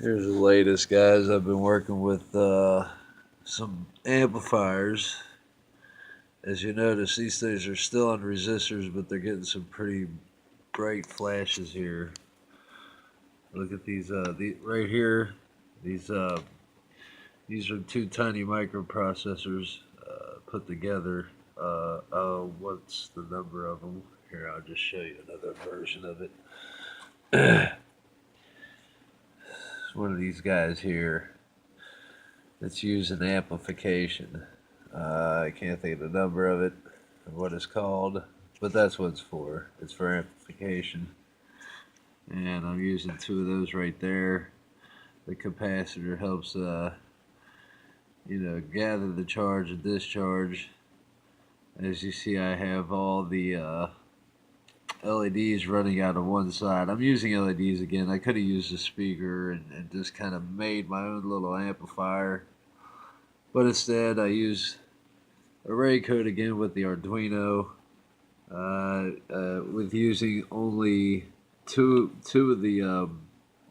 Here's the latest, guys. I've been working with some amplifiers. As you notice, these things are still on resistors, but they're getting some pretty bright flashes here. Look at these right here. These are two tiny microprocessors put together. What's the number of them? Here, I'll just show you another version of it. It's one of these guys here. It's using amplification. I can't think of the number of it, or what it's called, but that's what it's for. It's for amplification. And I'm using two of those right there. The capacitor helps, gather the charge and discharge. As you see, I have all the LEDs running out of one side. I'm using LEDs again. I could have used a speaker and just kind of made my own little amplifier. But instead, I use array code again with the Arduino, with using only two of the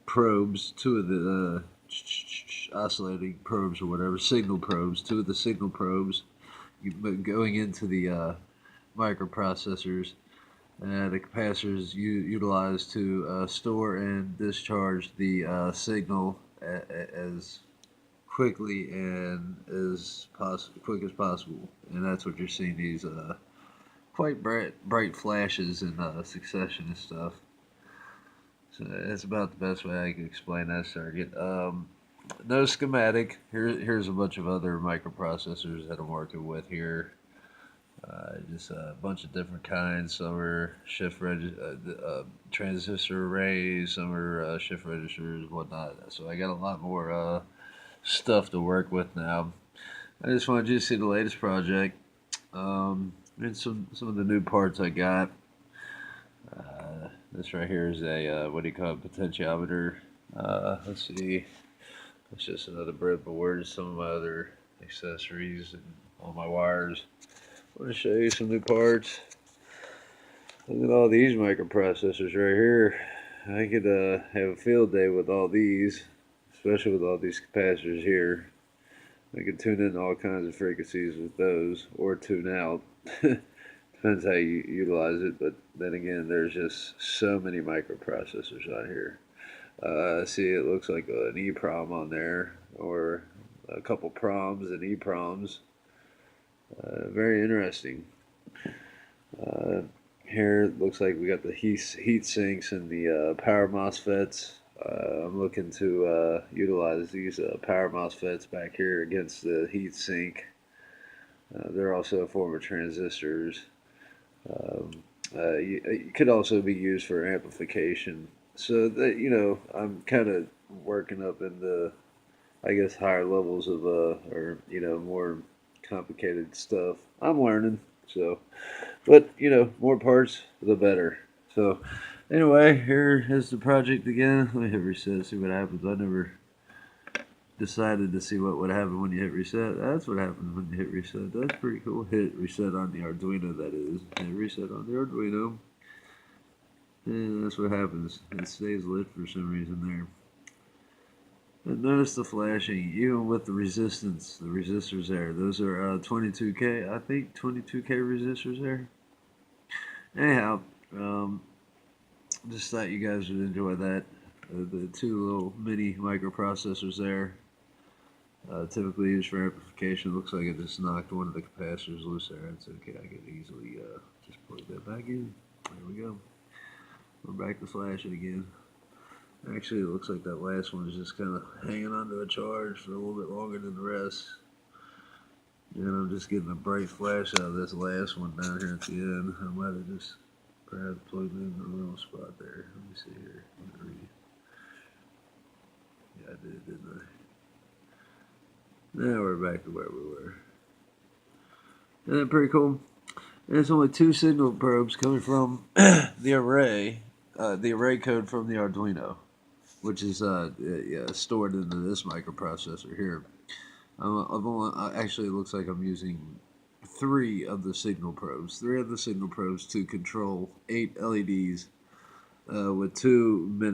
probes, two of the oscillating probes or whatever, signal probes, two of the signal probes going into the microprocessors. The capacitor is utilized to store and discharge the signal as quickly and as quick as possible, and that's what you're seeing, these quite bright flashes in succession and stuff. So that's about the best way I can explain that circuit. No schematic. Here's a bunch of other microprocessors that I'm working with here. Just a bunch of different kinds. Some are transistor arrays, some are shift registers, whatnot. So I got a lot more stuff to work with now. I just wanted you to see the latest project, and some of the new parts I got. This right here is a what do you call it, potentiometer. Let's see, it's just another breadboard. Some of my other accessories and all my wires. I want to show you some new parts. Look at all these microprocessors right here. I could have a field day with all these, especially with all these capacitors here. I could tune in all kinds of frequencies with those, or tune out. Depends how you utilize it, but then again, there's just so many microprocessors on here. See, it looks like an EEPROM on there, or a couple PROMs and EEPROMs. Very interesting. Here it looks like we got the heat sinks and the power MOSFETs. I'm looking to utilize these power MOSFETs back here against the heat sink. They're also a form of transistors. It could also be used for amplification. So that, I'm kind of working up in the, I guess, higher levels of or more complicated stuff. I'm learning. So, but more parts, the better. So, anyway, here is the project again. Let me hit reset, see what happens. I never decided to see what would happen when you hit reset. That's what happens when you hit reset. That's pretty cool. Hit reset on the Arduino, that is. Hit reset on the Arduino. And that's what happens. It stays lit for some reason there. And notice the flashing, even with the resistance, the resistors there. Those are 22K, I think, 22K resistors there. Anyhow, just thought you guys would enjoy that. The two little mini microprocessors there, typically used for amplification. Looks like it just knocked one of the capacitors loose there. It's okay, I can easily just plug that back in. There we go. We're back to flashing again. Actually, it looks like that last one is just kind of hanging onto a charge for a little bit longer than the rest. And I'm just getting a bright flash out of this last one down here at the end. I might have just perhaps plugged in the wrong spot there. Let me see here. Yeah, I did, didn't I? Now we're back to where we were. Isn't that pretty cool? And it's only two signal probes coming from the array code from the Arduino, which is stored into this microprocessor here. Actually, it looks like I'm using three of the signal probes to control 8 LEDs with 2 minutes.